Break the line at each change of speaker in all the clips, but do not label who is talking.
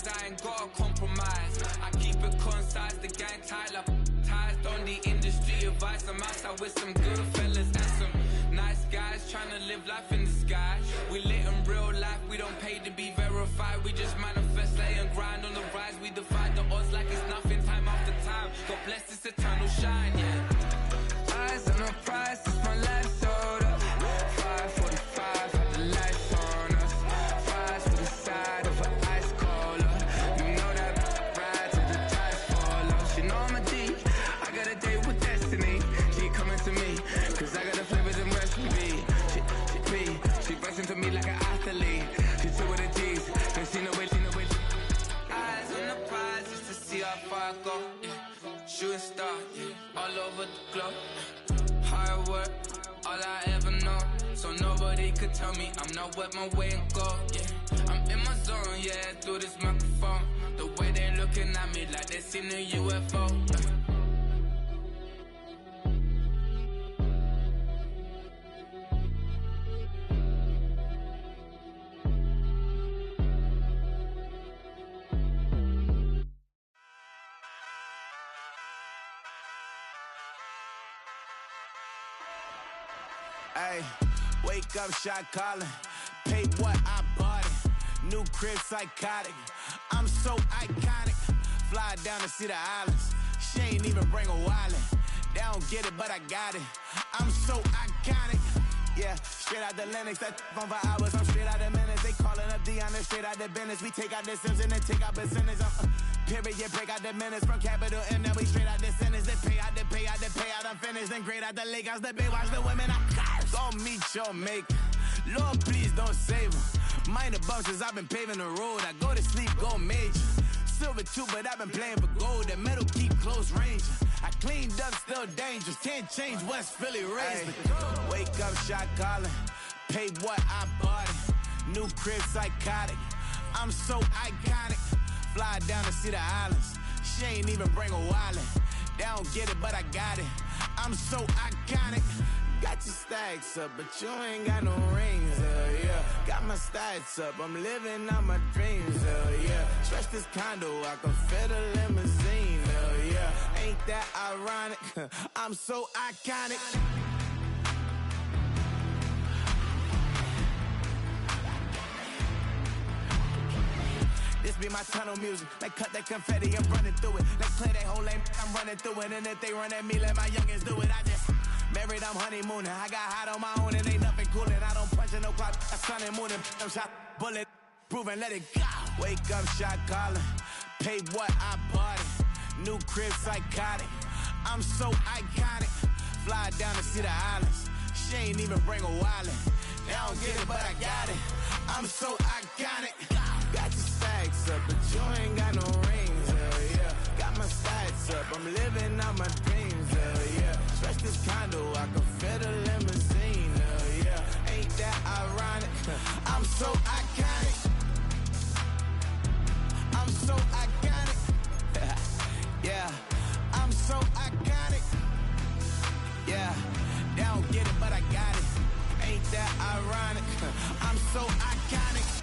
rise, I ain't gotta compromise. I keep it concise, the gang tight like ties. On the industry advice, I'm outside with some good fellas and some nice guys trying to live life in the sky. We lit in real life, we don't pay to be verified. We just manifest, lay and grind on the rise. We defy the odds like it's nothing, time after time. God bless this eternal shine, yeah. Eyes on the prize, it's my life sold up. 5:45, had the lights on us. Fries for the side of an ice cola. You know that ride till the tides fall off. She know I'm a D, I got a date with destiny. She coming to me, cause I got the flavors and recipe. She busts into me like an athlete. She took with the G's, and she know it. Eyes on the prize just to see how far I go. Yeah. Shooting star, yeah. All over the globe. Hard work, all I ever know. So nobody could tell me I'm not worth my way and go. Yeah, I'm in my zone, yeah, through this microphone. The way they looking at me like they seen a UFO.
Ay, wake up, shot calling. Pay what I bought it. New crib, psychotic. I'm so iconic. Fly down to see the islands. She ain't even bring a wallet. They don't get it, but I got it. I'm so iconic. Yeah, straight out the Lennox, that phone for hours. I'm straight out the minutes. They calling up Dion, straight out the business. We take out the Sims and then take out percentage. Period, break out the minutes from capital M. Now we straight out the sentence. They pay out, they pay out, they pay out. I'm finished. Then grade out the Lakers, the Bay, watch the women. I curse. Go meet your maker. Lord, please don't save them. Minor bumps as I've been paving the road. I go to sleep, go major. Silver too, but I've been playing for gold. The metal keep close range. I cleaned up, still dangerous. Can't change West Philly raised. Wake up, shot calling. Pay what I bought it. New crib, psychotic. I'm so iconic. Fly down to see the islands. She ain't even bring a wallet. They don't get it, but I got it. I'm so iconic. Got your stacks up, but you ain't got no rings, yeah. Got my stats up, I'm living out my dreams, yeah. Stretch this condo, I can fit a limousine, yeah. Ain't that ironic? I'm so iconic. This be my tunnel music. Like cut that confetti, I'm running through it. Like clear that whole lane, I'm running through it. And if they run at me, let my youngins do it. I just married, I'm honeymooning. I got hot on my own and ain't nothing coolin'. I don't punch in no clock, I sun and moonin'. I'm shot, bullet, proven, let it go. Wake up, shot calling. Pay what I bought it. New crib, psychotic. I'm so iconic. Fly down to see the islands. She ain't even bring a wallet. They don't get it, but I got it. I'm so iconic. Got your stacks up, but you ain't got no rings, yeah. Got my stats up, I'm living out my dreams, yeah. Stretch this condo, I can fit a limousine, yeah. Ain't that ironic? I'm so iconic. I'm so iconic. Yeah, I'm so iconic. Yeah, they don't get it, but I got it. Ain't that ironic? I'm so iconic.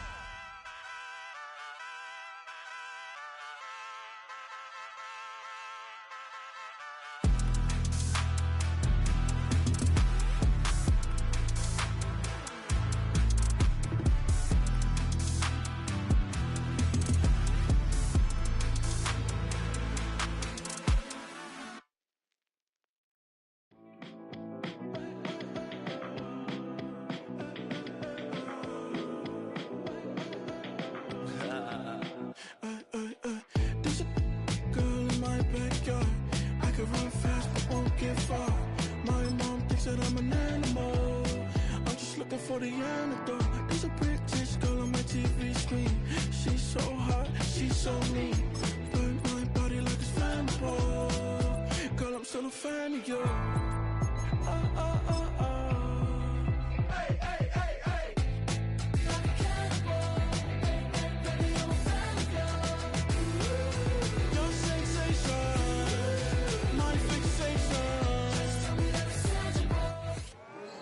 For the antidote, there's a British girl on my TV screen. She's so hot, she's so neat. Burn my body like it's flammable. Girl, I'm still a fan of you. Hey, hey, hey, hey. Like a cannibal. Baby, I'm a fan of you. Your sensation, my fixation. Just tell me that it's tangible.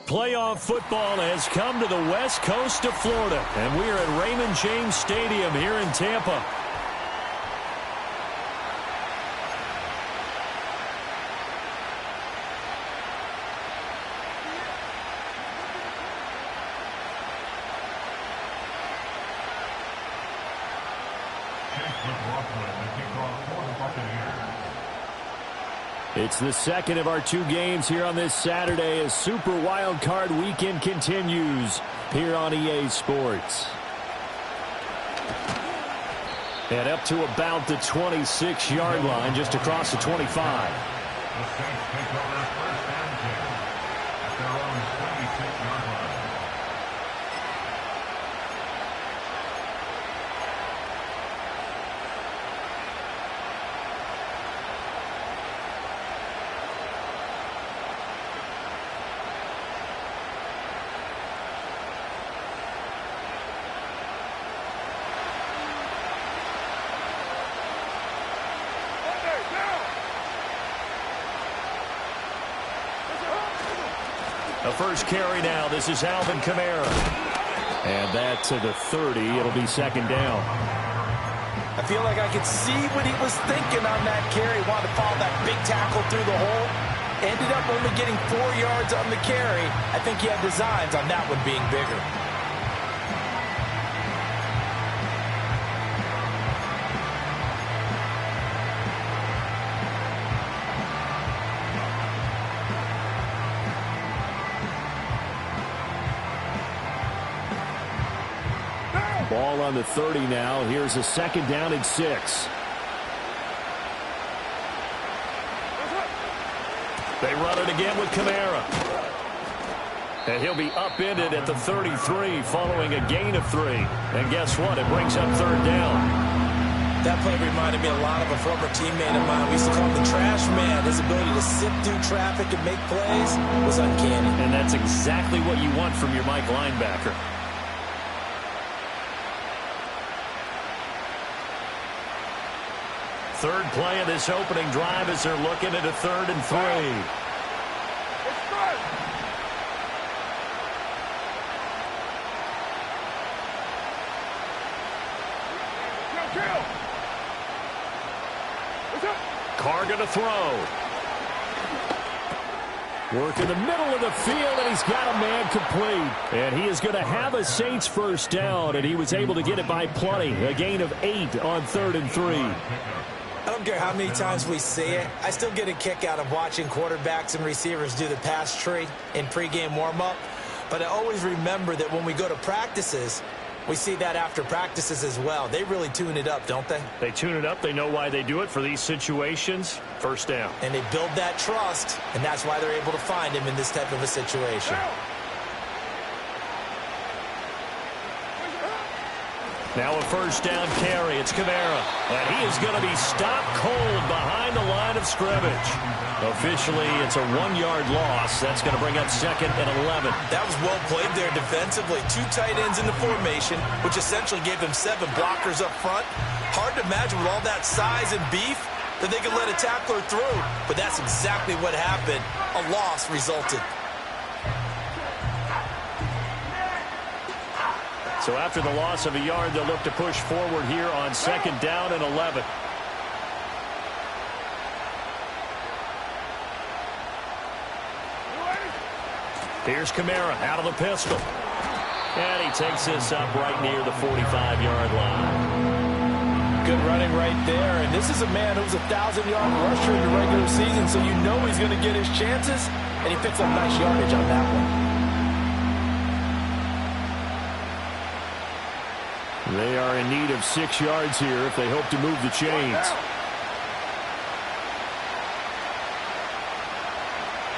Playoff football has come to the west coast of Florida, and we are at Raymond James Stadium here in Tampa. It's the second of our 2 games here on this Saturday as Super Wild Card Weekend continues here on EA Sports. And up to about the 26-yard line, just across the 25.
The Saints take over first and 10 at their own 26-yard line.
The first carry now. This is Alvin Kamara. And that to the 30. It'll be second down.
I feel like I could see what he was thinking on that carry. Wanted to follow that big tackle through the hole. Ended up only getting 4 yards on the carry. I think he had designs on that one being bigger.
Ball on the 30 now. Here's a second down and 6. They run it again with Kamara. And he'll be upended at the 33 following a gain of 3. And guess what? It brings up third down.
That play reminded me a lot of a former teammate of mine. We used to call him the trash man. His ability to sift through traffic and make plays was uncanny.
And that's exactly what you want from your Mike linebacker. Third play of this opening drive as they're looking at a 3rd and 3. Carr going to throw. Work in the middle of the field, and he's got a man complete. And he is going to have a Saints first down, and he was able to get it by plenty. A gain of 8 on 3rd and 3.
I don't care how many times we see it. I still get a kick out of watching quarterbacks and receivers do the pass tree in pregame warm-up. But I always remember that when we go to practices, we see that after practices as well. They really tune it up, don't they?
They tune it up. They know why they do it for these situations. First down.
And they build that trust, and that's why they're able to find him in this type of a situation.
Now a first down carry. It's Kamara. And he is going to be stopped cold behind the line of scrimmage. Officially, it's a 1-yard loss. That's going to bring up 2nd and 11.
That was well played there defensively. 2 tight ends in the formation, which essentially gave them 7 blockers up front. Hard to imagine with all that size and beef that they could let a tackler through. But that's exactly what happened. A loss resulted.
So after the loss of a yard, they'll look to push forward here on 2nd down and 11. Here's Kamara out of the pistol. And he takes this up right near the 45-yard line.
Good running right there. And this is a man who's a 1,000-yard rusher in the regular season, so you know he's going to get his chances. And he picks up nice yardage on that one.
They are in need of 6 yards here if they hope to move the chains.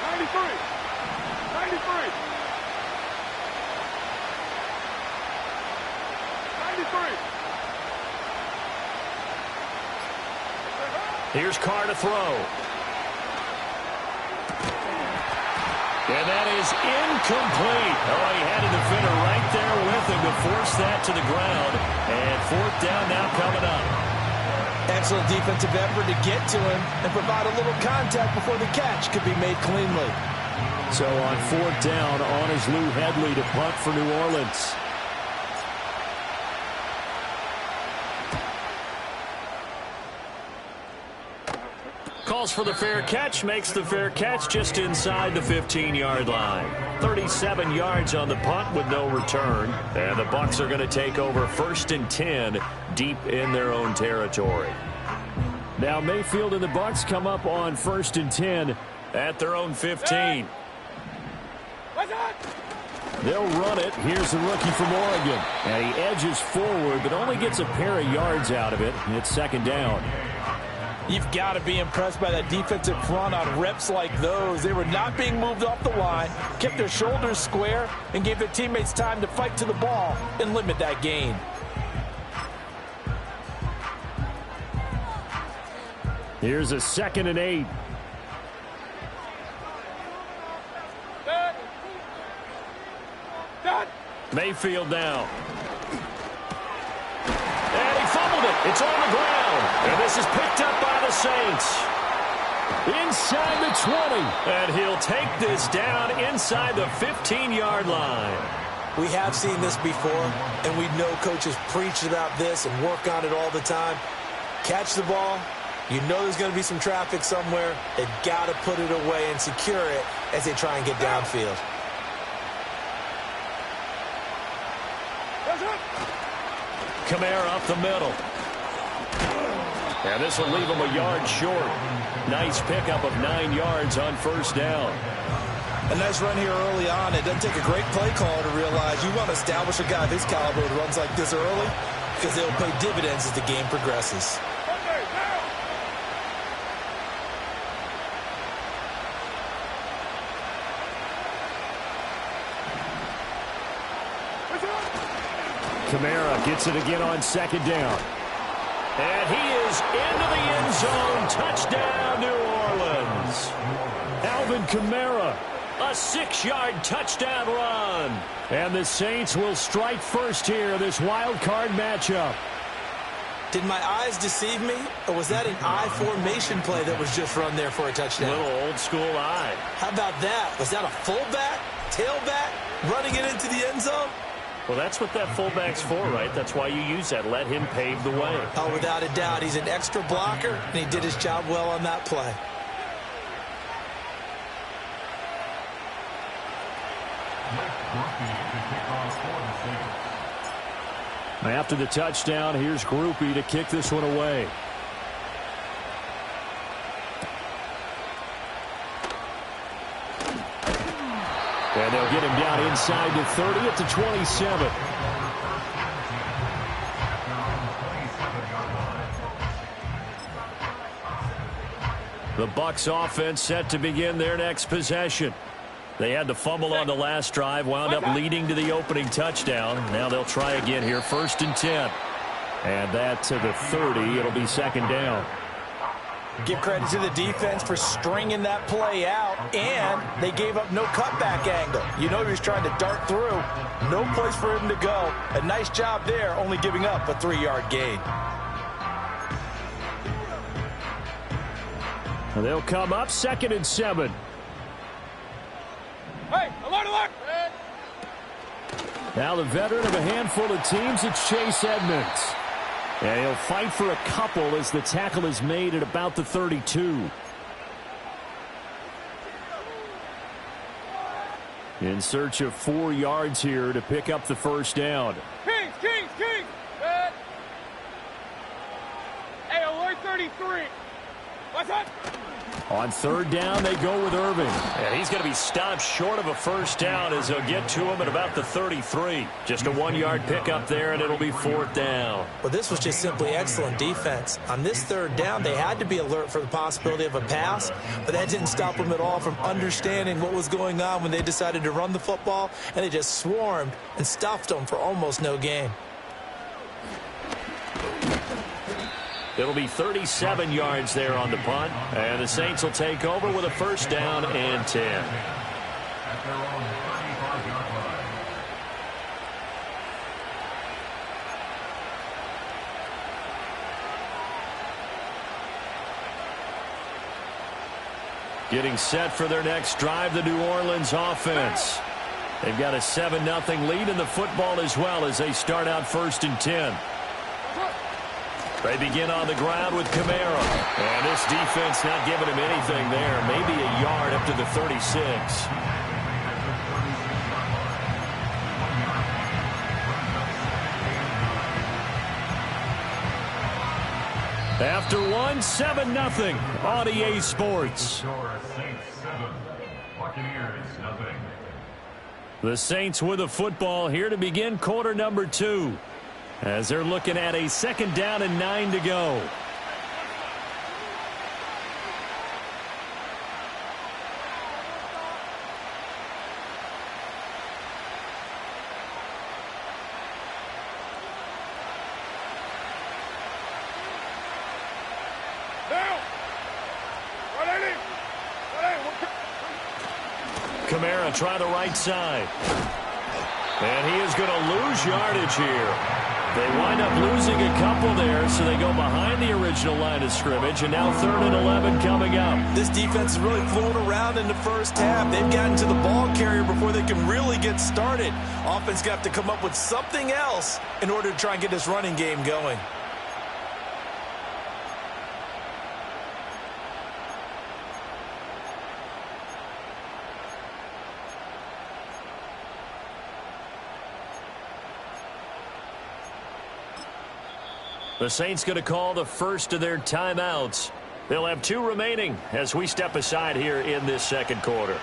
93. 93.
Here's Carr to throw. And that is incomplete. Oh, he had a defender right there with him to force that to the ground. And 4th down now coming up.
Excellent defensive effort to get to him and provide a little contact before the catch could be made cleanly.
So on 4th down, on is Lou Hedley to punt for New Orleans. calls for the fair catch, makes the fair catch just inside the 15-yard line. 37 yards on the punt with no return. And the Bucs are going to take over 1st and 10 deep in their own territory. Now Mayfield and the Bucs come up on 1st and 10 at their own 15. They'll run it. Here's the rookie from Oregon. And he edges forward, but only gets a pair of yards out of it. It's 2nd down.
You've got to be impressed by that defensive front on reps like those. They were not being moved off the line, kept their shoulders square, and gave their teammates time to fight to the ball and limit that gain.
Here's a 2nd and 8. Mayfield now. And he fumbled it. It's on the ground. And this is picked up by the Saints. Inside the 20. And he'll take this down inside the 15-yard line.
We have seen this before, and we know coaches preach about this and work on it all the time. Catch the ball. You know there's going to be some traffic somewhere. They've got to put it away and secure it as they try and get downfield.
Kamara up the middle. And this will leave him a yard short. Nice pickup of 9 yards on 1st down.
A nice run here early on. It doesn't take a great play caller to realize you want to establish a guy of his caliber who runs like this early because they'll pay dividends as the game progresses.
Kamara gets it again on 2nd down. And he is into the end zone. Touchdown, New Orleans. Alvin Kamara, a 6-yard touchdown run. And the Saints will strike first here, this wild card matchup.
Did my eyes deceive me, or was that an I formation play that was just run there for a touchdown?
Little old school eye.
How about that? Was that a fullback, tailback, running it into the end zone?
Well, that's what that fullback's for, right? That's why you use that. Let him pave the way.
Oh, without a doubt. He's an extra blocker, and he did his job well on that play.
After the touchdown, here's Groupie to kick this one away. And they'll get him down inside the 30 at the 27. The Bucs offense set to begin their next possession. They had the fumble on the last drive, wound up leading to the opening touchdown. Now they'll try again here, 1st and 10. And that to the 30. It'll be 2nd down.
Give credit to the defense for stringing that play out, and they gave up no cutback angle. You know he was trying to dart through. No place for him to go. A nice job there, only giving up a 3-yard gain.
And they'll come up 2nd and 7.
Hey, alert, alert!
Now the veteran of a handful of teams, it's Chase Edmonds. And he'll fight for a couple as the tackle is made at about the 32. In search of 4 yards here to pick up the 1st down.
Kings! Hey, alert 33. What's up?
On 3rd down, they go with Irving. And he's going to be stopped short of a 1st down as they'll get to him at about the 33. Just a 1-yard pickup there, and it'll be 4th down.
Well, this was just simply excellent defense. On this 3rd down, they had to be alert for the possibility of a pass, but that didn't stop them at all from understanding what was going on when they decided to run the football, and they just swarmed and stuffed them for almost no gain.
It'll be 37 yards there on the punt, and the Saints will take over with a 1st down and 10.
At their own 35-yard line.
Getting set for their next drive, the New Orleans offense. They've got a 7-0 lead in the football as well as they start out 1st and 10. They begin on the ground with Kamara. And this defense not giving him anything there. Maybe a yard up to the 36. After 7-0 on EA Sports. The Saints with the football here to begin quarter number 2. As they're looking at a 2nd down and 9 to go. Kamara try the right side. And he is going to lose yardage here. They wind up losing a couple there, so they go behind the original line of scrimmage, and now 3rd and 11 coming up.
This defense is really flown around in the first half. They've gotten to the ball carrier before they can really get started. Offense got to come up with something else in order to try and get this running game going.
The Saints going to call the first of their timeouts. They'll have 2 remaining as we step aside here in this 2nd quarter.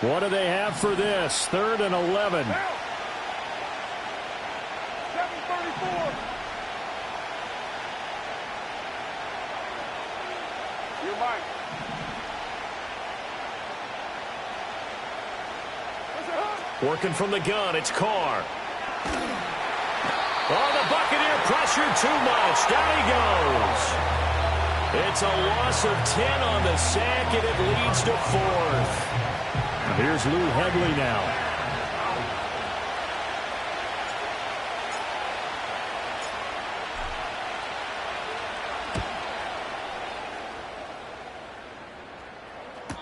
What do they have for this? 3rd and 11.
7:34. You're mine.
Working from the gun, it's Carr. Oh, the Buccaneer pressure too much. Down he goes. It's a loss of 10 on the sack, and it leads to 4th. Here's Lou Headley now.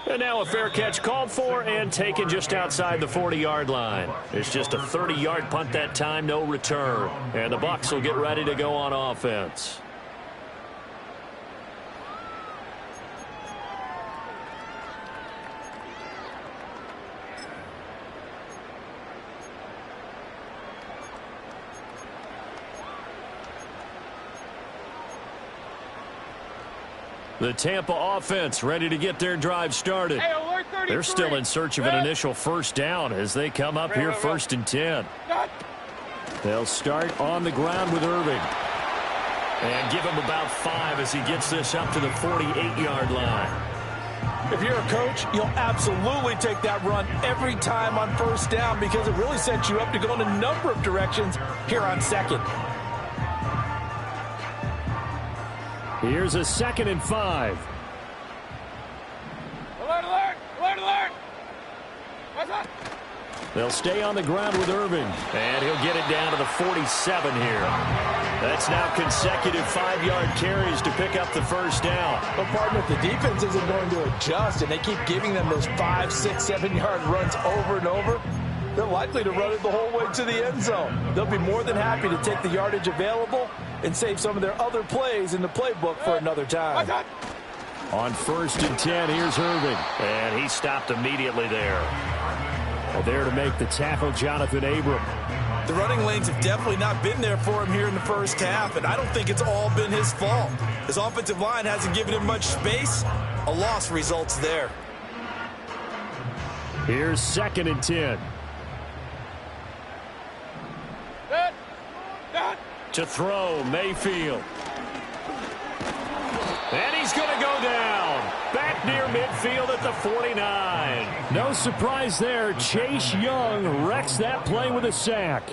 And now a fair catch called for and taken just outside the 40-yard line. It's just a 30-yard punt that time, no return. And the Bucs will get ready to go on offense. The Tampa offense ready to get their drive started. They're still in search of an initial 1st down as they come up here 1st and 10. They'll start on the ground with Irving. And give him about 5 as he gets this up to the 48-yard line.
If you're a coach, you'll absolutely take that run every time on 1st down because it really sets you up to go in a number of directions here on 2nd.
Here's a 2nd and 5.
Alert, alert! Alert, alert! What's up?
They'll stay on the ground with Irving. And he'll get it down to the 47 here. That's now consecutive 5-yard carries to pick up the 1st down.
But partner, if the defense isn't going to adjust and they keep giving them those 5, 6, 7-yard runs over and over, they're likely to run it the whole way to the end zone. They'll be more than happy to take the yardage available and save some of their other plays in the playbook for another time.
On 1st and 10, here's Irving. And he stopped immediately there. And there to make the tackle, Jonathan Abram.
The running lanes have definitely not been there for him here in the first half, and I don't think it's all been his fault. His offensive line hasn't given him much space. A loss results there.
Here's 2nd and 10. To throw, Mayfield. And he's going to go down. Back near midfield at the 49. No surprise there. Chase Young wrecks that play with a sack.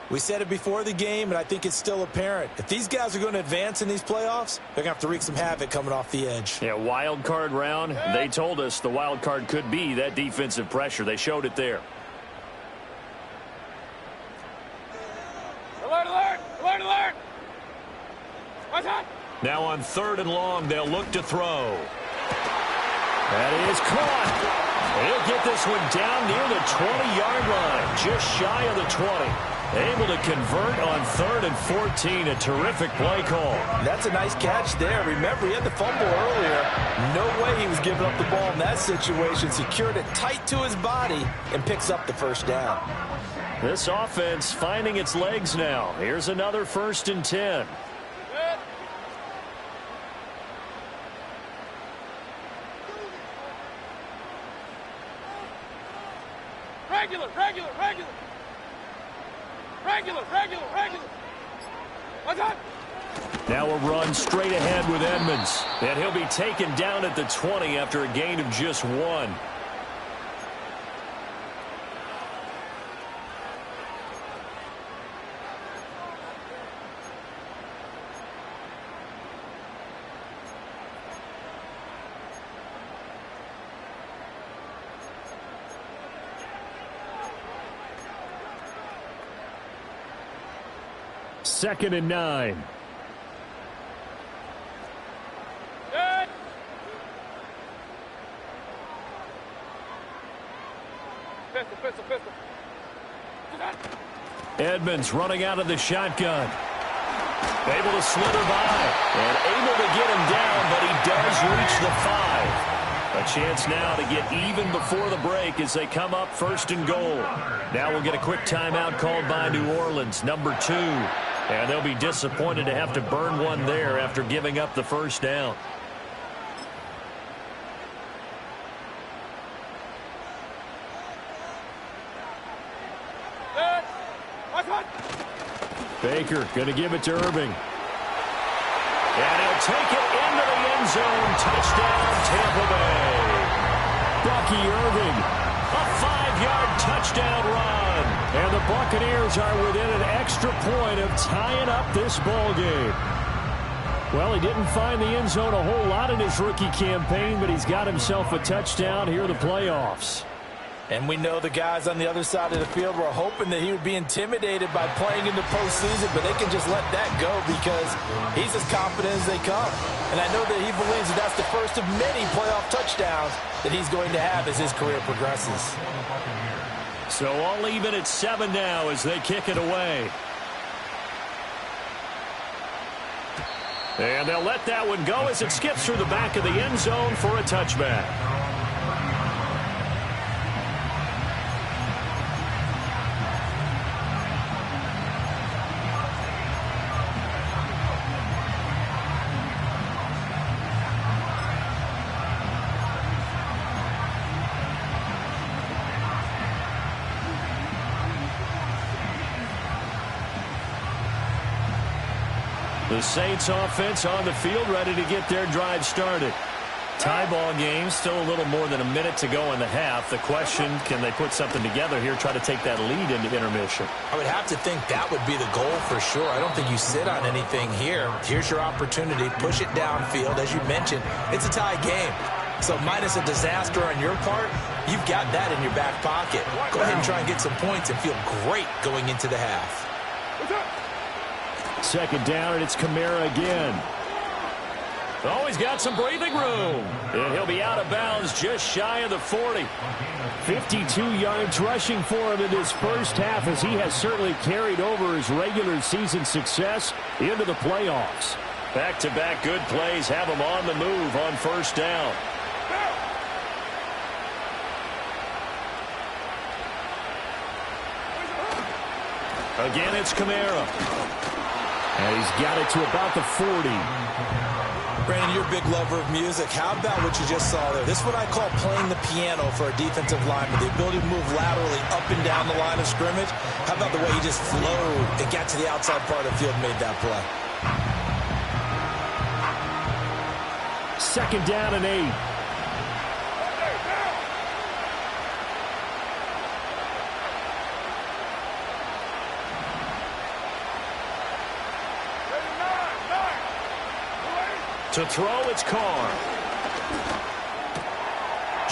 We said it before the game, and I think it's still apparent. If these guys are going to advance in these playoffs, they're going to have to wreak some havoc coming off the edge.
Yeah, wild card round. They told us the wild card could be that defensive pressure. They showed it there.
Alert, alert! Alert, alert! What's that?
Now on 3rd and long, they'll look to throw. That is caught. He'll get this one down near the 20-yard line, just shy of the 20. Able to convert on 3rd and 14. A terrific play call.
That's a nice catch there. Remember, he had the fumble earlier. No way he was giving up the ball in that situation. Secured it tight to his body and picks up the first down.
This offense finding its legs now. Here's another 1st and 10.
Regular, regular, regular. Regular, regular, regular. What's that?
Now a run straight ahead with Edmonds. And he'll be taken down at the 20 after a gain of just 1. Second and 9.
Good. Pistol, pistol, pistol. What's that?
Edmonds running out of the shotgun. Able to slither by and able to get him down, but he does reach the 5. A chance now to get even before the break as they come up 1st and goal. Now we'll get a quick timeout called by New Orleans, number 2. And they'll be disappointed to have to burn one there after giving up the first down.
Good. What's that?
Baker going to give it to Irving. And he'll take it into the end zone. Touchdown, Tampa Bay. Bucky Irving, a 5-yard touchdown run. And the Buccaneers are within an extra point of tying up this ball game. Well, he didn't find the end zone a whole lot in his rookie campaign, but he's got himself a touchdown here in the playoffs.
And we know the guys on the other side of the field were hoping that he would be intimidated by playing in the postseason, but they can just let that go because he's as confident as they come. And I know that he believes that that's the first of many playoff touchdowns that he's going to have as his career progresses.
So all even at 7 now as they kick it away. And they'll let that one go as it skips through the back of the end zone for a touchback. The Saints offense on the field ready to get their drive started. Tie ball game, still a little more than a minute to go in the half. The question, can they put something together here, try to take that lead into intermission?
I would have to think that would be the goal for sure. I don't think you sit on anything here. Here's your opportunity. Push it downfield. As you mentioned, it's a tie game. So minus a disaster on your part, you've got that in your back pocket. Go ahead and try and get some points and feel great going into the half.
Second down, and it's Kamara again. Oh, he's got some breathing room. And he'll be out of bounds just shy of the 40. 52 yards rushing for him in this first half as he has certainly carried over his regular season success into the playoffs. Back-to-back good plays have him on the move on first down. Again, it's Kamara. And he's got it to about the 40.
Brandon, you're a big lover of music. How about what you just saw there? This is what I call playing the piano for a defensive lineman. The ability to move laterally up and down the line of scrimmage. How about the way he just flowed and got to the outside part of the field and made that play?
Second down and 8. To throw, it's Carr.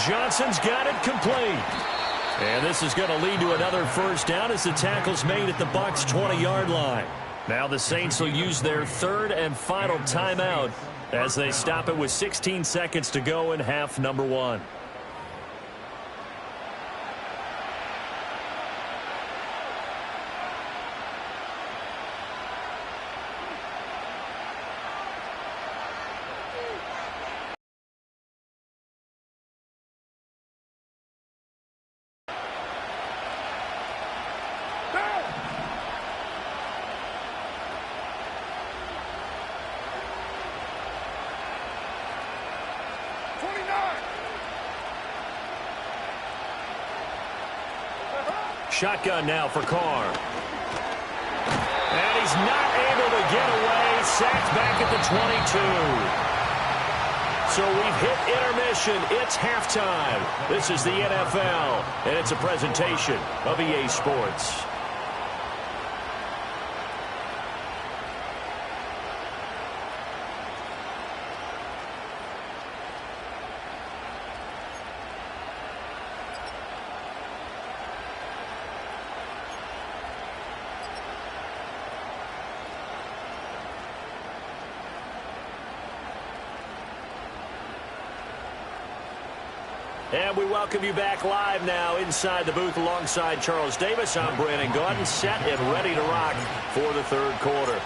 Johnson's got it complete. And this is going to lead to another first down as the tackle's made at the Bucs' 20-yard line. Now the Saints will use their third and final timeout as they stop it with 16 seconds to go in half number 1. Shotgun now for Carr. And he's not able to get away. Sacked back at the 22. So we've hit intermission. It's halftime. This is the NFL, and it's a presentation of EA Sports. And we welcome you back live now inside the booth alongside Charles Davis. I'm Brandon Gaudin, set and ready to rock for the third quarter.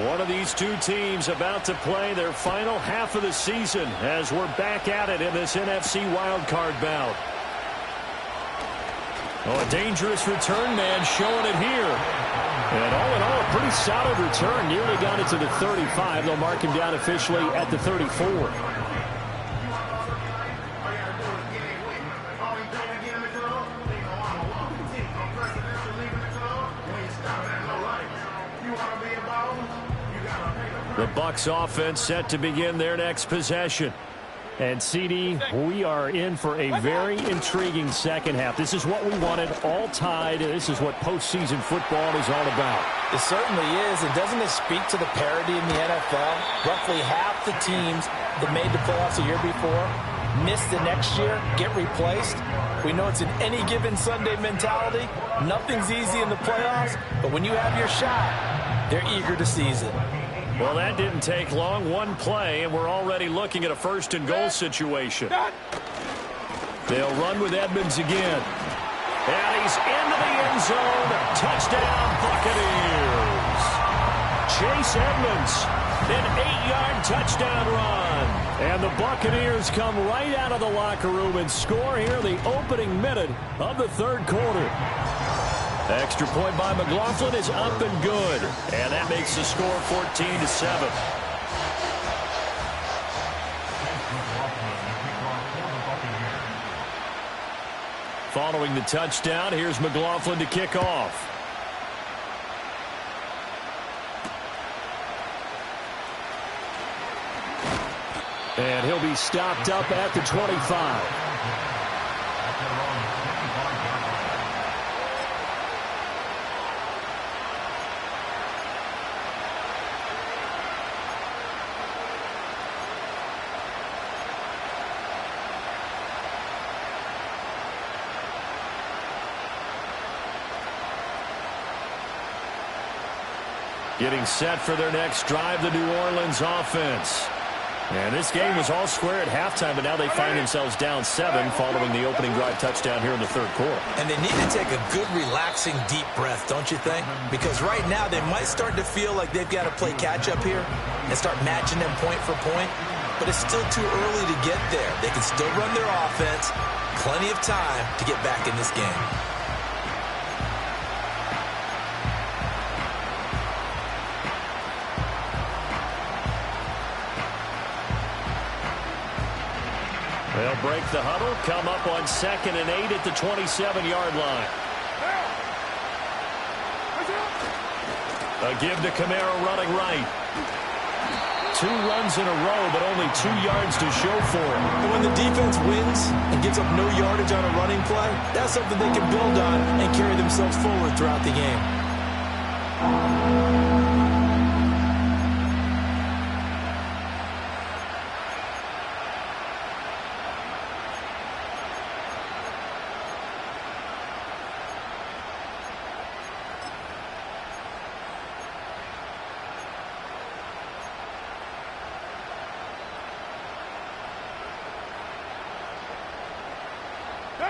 One of these two teams about to play their final half of the season as we're back at it in this NFC wildcard bout. Oh, a dangerous return man showing it here. And all in all, a pretty solid return. Nearly got it to the 35. They'll mark him down officially at the 34. The Bucs offense set to begin their next possession. And, CD, we are in for a very intriguing second half. This is what we wanted, all tied. This is what postseason football is all about.
It certainly is. And doesn't it speak to the parity in the NFL? Roughly half the teams that made the playoffs a year before miss the next year, get replaced. We know it's an any given Sunday mentality. Nothing's easy in the playoffs, but when you have your shot, they're eager to seize it.
Well, that didn't take long. One play, and we're already looking at a first-and-goal situation. They'll run with Edmonds again. And he's into the end zone. Touchdown, Buccaneers. Chase Edmonds, an 8-yard touchdown run. And the Buccaneers come right out of the locker room and score here in the opening minute of the third quarter. Extra point by McLaughlin is up and good. And that makes the score 14-7. Following the touchdown, here's McLaughlin to kick off. And he'll be stopped up at the 25. Getting set for their next drive, the New Orleans offense. And this game was all square at halftime, but now they find themselves down 7 following the opening drive touchdown here in the third quarter.
And they need to take a good, relaxing, deep breath, don't you think? Because right now they might start to feel like they've got to play catch-up here and start matching them point for point. But it's still too early to get there. They can still run their offense. Plenty of time to get back in this game.
They'll break the huddle, come up on 2nd and 8 at the 27-yard line. A give to Kamara running right. 2 runs in a row, but only 2 yards to show for it.
When the defense wins and gives up no yardage on a running play, that's something they can build on and carry themselves forward throughout the game.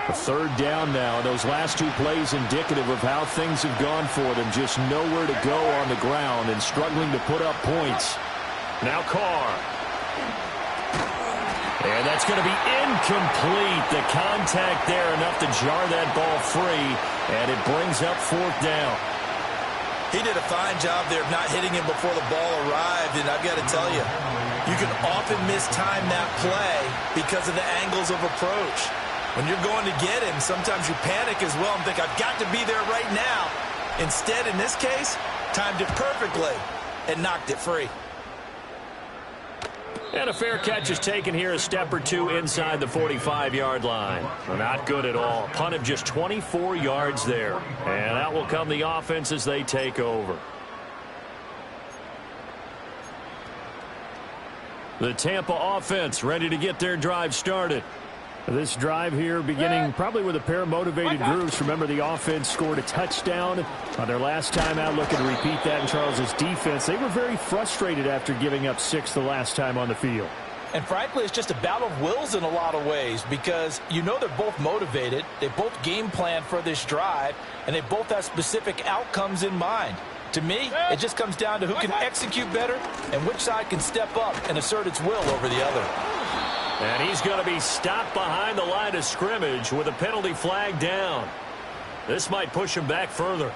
A third down now. Those last two plays indicative of how things have gone for them. Just nowhere to go on the ground and struggling to put up points. Now Carr. And that's going to be incomplete. The contact there enough to jar that ball free, and it brings up fourth down.
He did a fine job there of not hitting him before the ball arrived, and I've got to tell you, you can often mistime that play because of the angles of approach. When you're going to get him, sometimes you panic as well and think, I've got to be there right now. Instead, in this case, timed it perfectly and knocked it free.
And a fair catch is taken here a step or two inside the 45-yard line. Not good at all. Punt of just 24 yards there. And out will come the offense as they take over. The Tampa offense ready to get their drive started. This drive here beginning probably with a pair of motivated groups. Remember, the offense scored a touchdown on their last time out. Looking to repeat that in Charles's defense. They were very frustrated after giving up 6 the last time on the field.
And frankly, it's just a battle of wills in a lot of ways because you know they're both motivated. They both game plan for this drive, and they both have specific outcomes in mind. To me, it just comes down to who can execute better and which side can step up and assert its will over the other.
And he's going to be stopped behind the line of scrimmage with a penalty flag down. This might push him back further.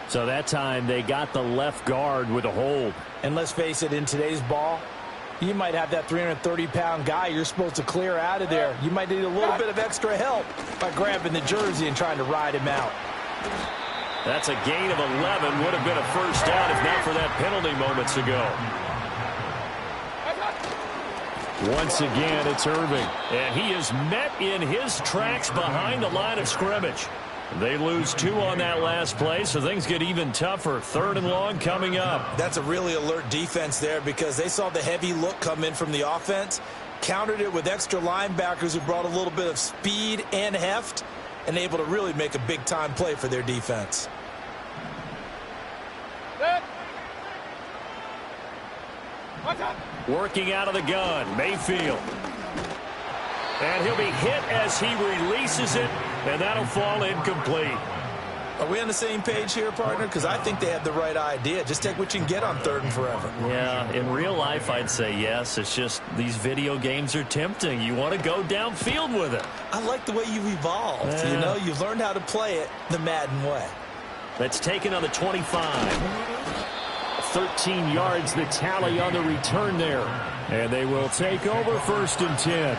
So that time they got the left guard with a hold.
And let's face it, in today's ball, you might have that 330-pound guy you're supposed to clear out of there. You might need a little bit of extra help by grabbing the jersey and trying to ride him out.
That's a gain of 11. Would have been a first down if not for that penalty moments ago. Once again, it's Irving. And he is met in his tracks behind the line of scrimmage. They lose 2 on that last play, so things get even tougher. 3rd and long coming up.
That's a really alert defense there because they saw the heavy look come in from the offense, countered it with extra linebackers who brought a little bit of speed and heft, and able to really make a big-time play for their defense.
Working out of the gun, Mayfield. And he'll be hit as he releases it, and that'll fall incomplete.
Are we on the same page here, partner? Because I think they had the right idea. Just take what you can get on 3rd and forever.
Yeah, in real life, I'd say yes. It's just these video games are tempting. You want to go downfield with it.
I like the way you've evolved.
Yeah.
You know, you've learned how to play it the Madden way.
That's taken on the 25. 13 yards the tally on the return there. And they will take over 1st and 10.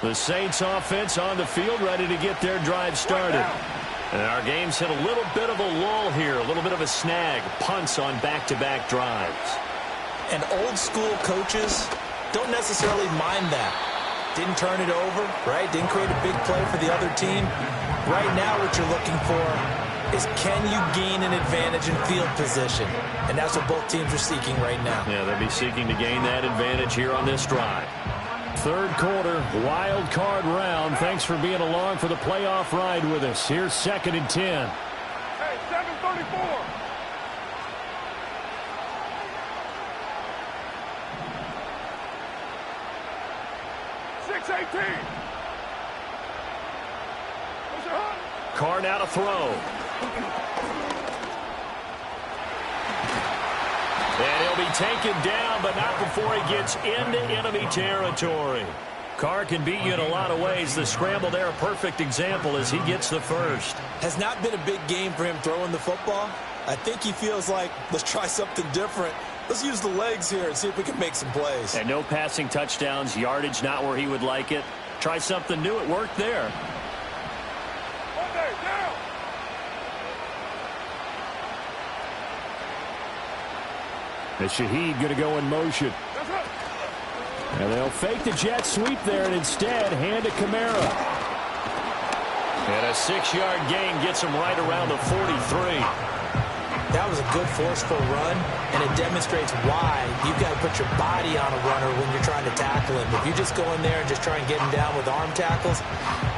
The Saints offense on the field ready to get their drive started. And our game's hit a little bit of a lull here, a little bit of a snag. Punts on back-to-back drives.
And old-school coaches don't necessarily mind that. Didn't turn it over, right? Didn't create a big play for the other team. Right now what you're looking for is can you gain an advantage in field position? And that's what both teams are seeking right now.
Yeah, they'll be seeking to gain that advantage here on this drive. 3rd quarter, wild card round. Thanks for being along for the playoff ride with us. Here's 2nd and 10.
Hey, 7:34.
Carr now to throw. And he'll be taken down, but not before he gets into enemy territory. Carr can beat you in a lot of ways. The scramble there, a perfect example as he gets the first.
Has not been a big game for him throwing the football. I think he feels like, let's try something different. Let's use the legs here and see if we can make some plays.
And no passing touchdowns, yardage not where he would like it. Try something new. It worked there. And Shaheed going to go in motion. And they'll fake the jet sweep there and instead hand to Kamara. And a 6-yard gain gets him right around the 43.
That was a good forceful run, and it demonstrates why you've got to put your body on a runner when you're trying to tackle him. If you just go in there and just try and get him down with arm tackles,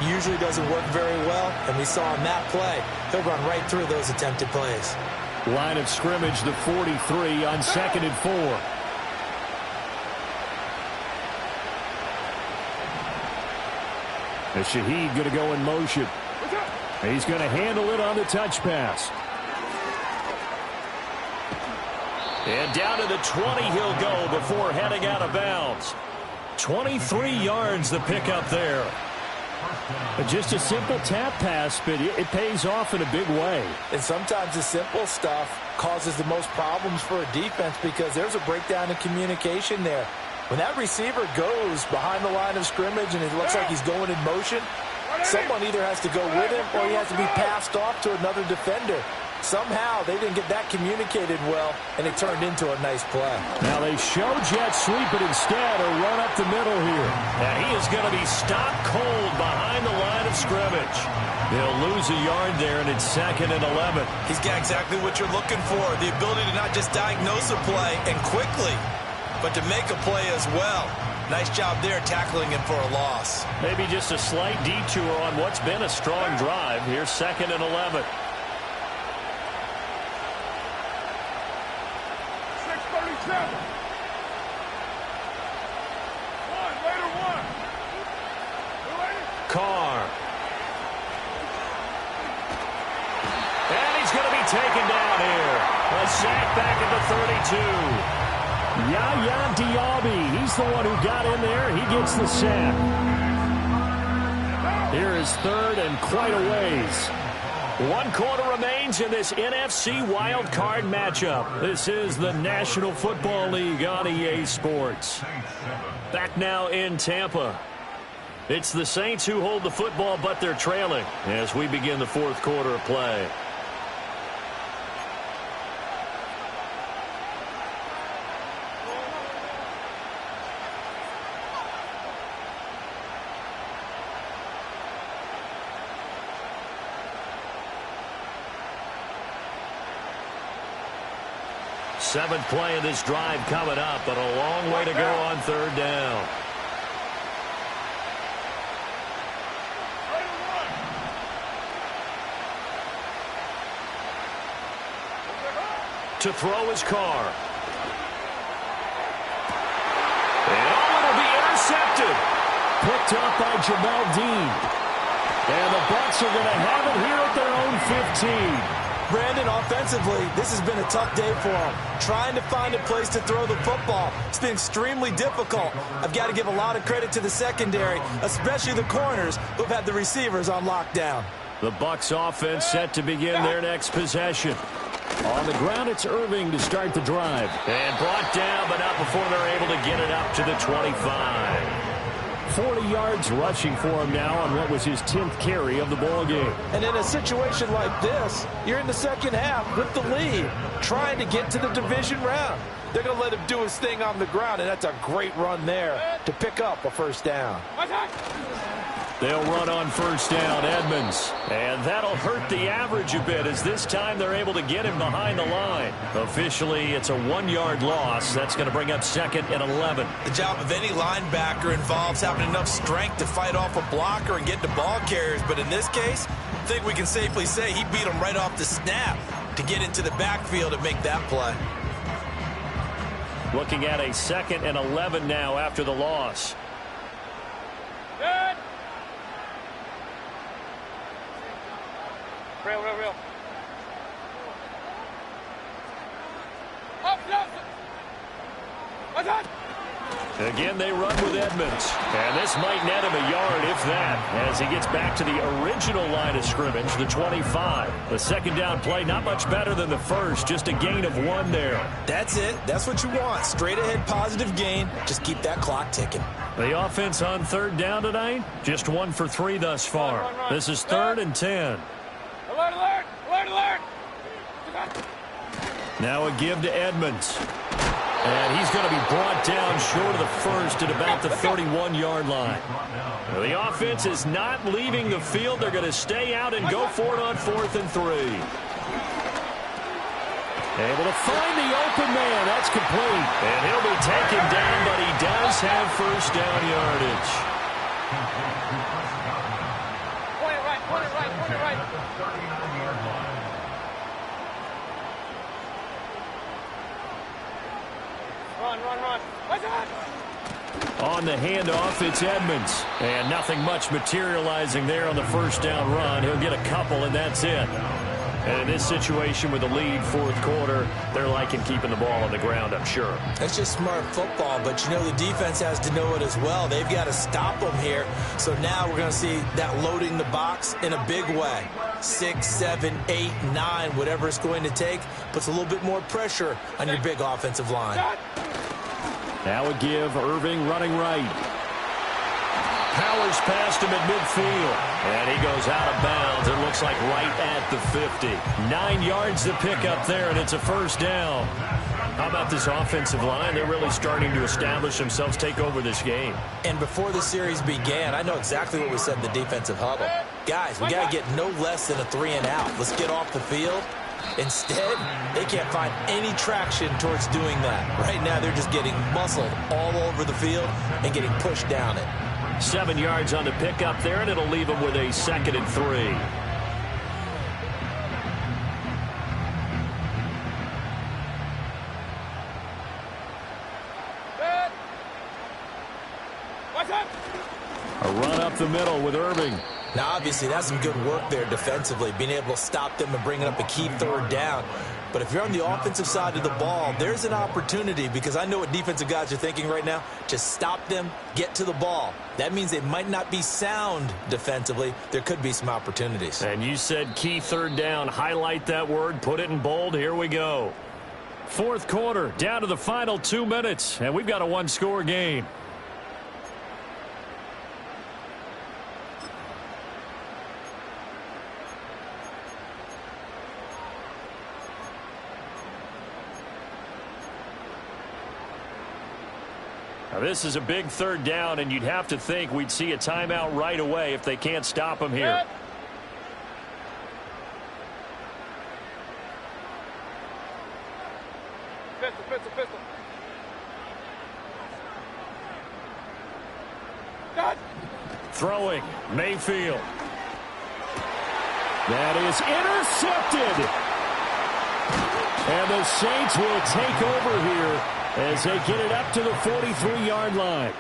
usually doesn't work very well. And we saw in that play, he'll run right through those attempted plays.
Line of scrimmage, the 43 on 2nd and 4. And Shaheed going to go in motion. He's going to handle it on the touch pass. And down to the 20 he'll go before heading out of bounds. 23 yards the pickup there. Just a simple tap pass, but it pays off in a big way.
And sometimes the simple stuff causes the most problems for a defense because there's a breakdown in communication there. When that receiver goes behind the line of scrimmage and it looks like he's going in motion, someone either has to go with him or he has to be passed off to another defender. Somehow they didn't get that communicated well, and it turned into a nice play.
Now they show jet sweep, but instead a run up the middle here. And he is going to be stopped cold behind the line of scrimmage. They'll lose a yard there, and it's 2nd and 11.
He's got exactly what you're looking for, the ability to not just diagnose a play and quickly, but to make a play as well. Nice job there tackling him for a loss.
Maybe just a slight detour on what's been a strong drive. Here's 2nd and 11.
6:37. Later one.
Carr. And he's going to be taken down here. A sack back at the 32. Yaya Diaby, he's the one who got in there. He gets the sack. Here is 3rd and quite a ways. 1 quarter remains in this NFC Wild Card matchup. This is the National Football League on EA Sports. Back now in Tampa. It's the Saints who hold the football, but they're trailing as we begin the 4th quarter of play. Seventh play of this drive coming up, but a long way to go on 3rd down. To throw his Carr. And it'll be intercepted. Picked up by Jamel Dean. And the Bucs are going to have it here at their own 15.
Brandon, offensively, this has been a tough day for him. Trying to find a place to throw the football. It's been extremely difficult. I've got to give a lot of credit to the secondary, especially the corners who've had the receivers on lockdown.
The Bucs offense set to begin their next possession. On the ground, it's Irving to start the drive. And brought down, but not before they're able to get it up to the 25. 40 yards rushing for him now on what was his 10th carry of the ball game.
And in a situation like this, you're in the second half with the lead, trying to get to the division round. They're going to let him do his thing on the ground, and that's a great run there to pick up a 1st down.
They'll run on 1st down, Edmonds. And that'll hurt the average a bit as this time they're able to get him behind the line. Officially, it's a 1-yard loss. That's going to bring up 2nd and 11.
The job of any linebacker involves having enough strength to fight off a blocker and get to ball carriers. But in this case, I think we can safely say he beat him right off the snap to get into the backfield and make that play.
Looking at a 2nd and 11 now after the loss.
Good. Real. Up. What's that?
Again, they run with Edmonds. And this might net him a yard, if that, as he gets back to the original line of scrimmage, the 25. The 2nd down play, not much better than the first, just a gain of 1 there.
That's it. That's what you want. Straight ahead positive gain. Just keep that clock ticking.
The offense on 3rd down tonight, just 1 for 3 thus far.
Run.
This is 3rd and 10.
Alert.
Now a give to Edmonds. And he's going to be brought down short of the first at about the 31-yard line. The offense is not leaving the field. They're going to stay out and go for it on 4th and 3. Able to find the open man. That's complete. And he'll be taken down, but he does have first down yardage.
Point it right, point it right, point it right. Run. What's up?
On the handoff, it's Edmonds. And nothing much materializing there on the first down run. He'll get a couple, and that's it. And in this situation with the lead, fourth quarter, they're liking keeping the ball on the ground, I'm sure.
That's just smart football, but you know the defense has to know it as well. They've got to stop them here. So now we're going to see that loading the box in a big way. 6, 7, 8, 9, whatever it's going to take, puts a little bit more pressure on your big offensive line.
Now a give, Irving running right. Powers past him at midfield. And he goes out of bounds. It looks like right at the 50. 9 yards to pick up there, and it's a first down. How about this offensive line? They're really starting to establish themselves, take over this game.
And before the series began, I know exactly what we said in the defensive huddle. Guys, we got to get no less than a 3-and-out. Let's get off the field. Instead, they can't find any traction towards doing that. Right now, they're just getting muscled all over the field and getting pushed down it.
7 yards on the pickup there, and it'll leave them with a 2nd and 3.
Good. What's up?
A run up the middle with Irving.
Now, obviously, that's some good work there defensively, being able to stop them and bringing up a key third down. But if you're on the offensive side of the ball, there's an opportunity, because I know what defensive guys are thinking right now. Just stop them, get to the ball. That means they might not be sound defensively. There could be some opportunities.
And you said key third down. Highlight that word, put it in bold. Here we go. Fourth quarter, down to the final 2 minutes, and we've got a one-score game. Now, this is a big third down, and you'd have to think we'd see a timeout right away if they can't stop him here.
Pistol. Done.
Throwing, Mayfield. That is intercepted. And the Saints will take over here as they get it up to the 43-yard line.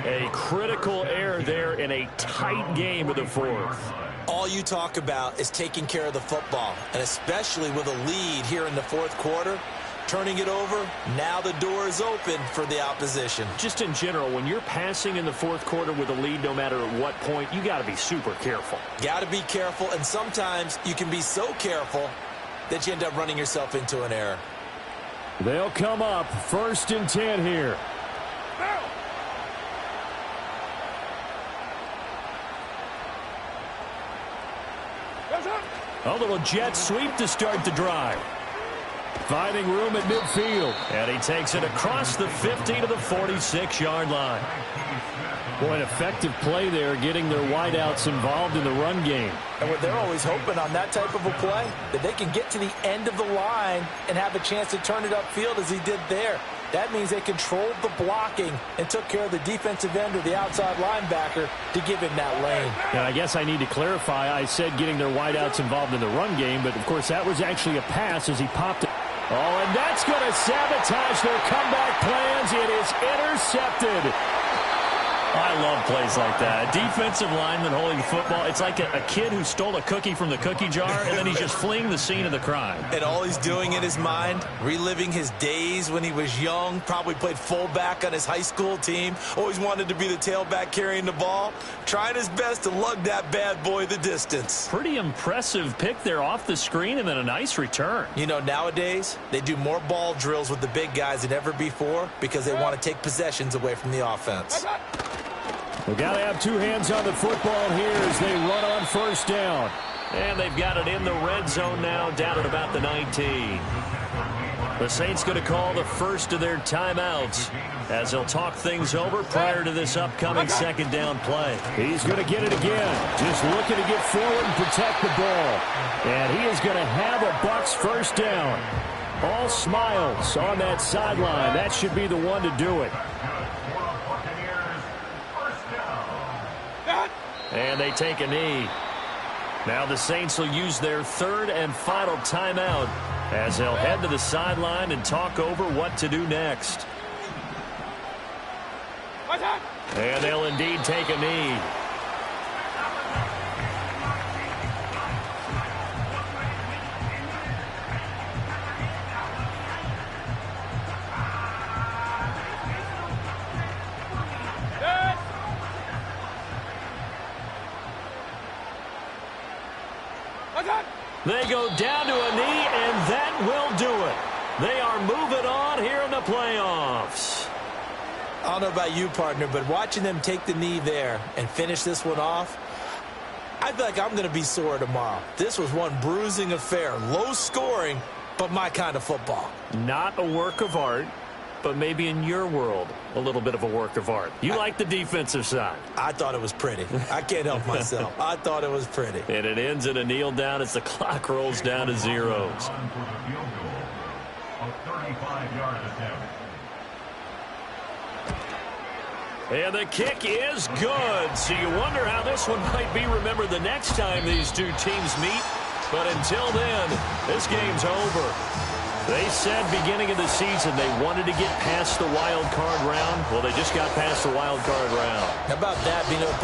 A critical error there in a tight game of the fourth.
All you talk about is taking care of the football, and especially with a lead here in the fourth quarter, turning it over, now the door is open for the opposition.
Just in general, when you're passing in the fourth quarter with a lead, no matter at what point, you got to be super careful.
Got to be careful, and sometimes you can be so careful that you end up running yourself into an error.
They'll come up 1st and 10 here. A little jet sweep to start the drive. Finding room at midfield. And he takes it across the 50 to the 46-yard line. Boy, an effective play there, getting their wideouts involved in the run game.
And what they're always hoping on that type of a play, that they can get to the end of the line and have a chance to turn it upfield as he did there. That means they controlled the blocking and took care of the defensive end or the outside linebacker to give him that lane.
And I guess I need to clarify. I said getting their wideouts involved in the run game, but, of course, that was actually a pass as he popped it. Oh, and that's going to sabotage their comeback plans. It is intercepted. I love plays like that. A defensive lineman holding the football. It's like a kid who stole a cookie from the cookie jar, and then he's just fleeing the scene of the crime.
And all he's doing in his mind, reliving his days when he was young, probably played fullback on his high school team, always wanted to be the tailback carrying the ball, trying his best to lug that bad boy the distance.
Pretty impressive pick there off the screen, and then a nice return.
You know, nowadays, they do more ball drills with the big guys than ever before because they want to take possessions away from the offense.
We've got to have two hands on the football here as they run on first down. And they've got it in the red zone now, down at about the 19. The Saints going to call the first of their timeouts as they'll talk things over prior to this upcoming second down play. He's going to get it again, just looking to get forward and protect the ball. And he is going to have a Bucs first down. All smiles on that sideline. That should be the one to do it. And they take a knee. Now the Saints will use their third and final timeout as they'll head to the sideline and talk over what to do next. And they'll indeed take a knee. They go down to a knee, and that will do it. They are moving on here in the playoffs.
I don't know about you, partner, but watching them take the knee there and finish this one off, I feel like I'm going to be sore tomorrow. This was one bruising affair. Low scoring, but my kind of football.
Not a work of art, but maybe in your world, a little bit of a work of art. You like the defensive side.
I thought it was pretty. I can't help myself. I thought it was pretty.
And it ends in a kneel down as the clock rolls down to zeros. And the kick is good. So you wonder how this one might be remembered the next time these two teams meet. But until then, this game's over. They said beginning of the season they wanted to get past the wild card round. Well, they just got past the wild card round.
How about that being able to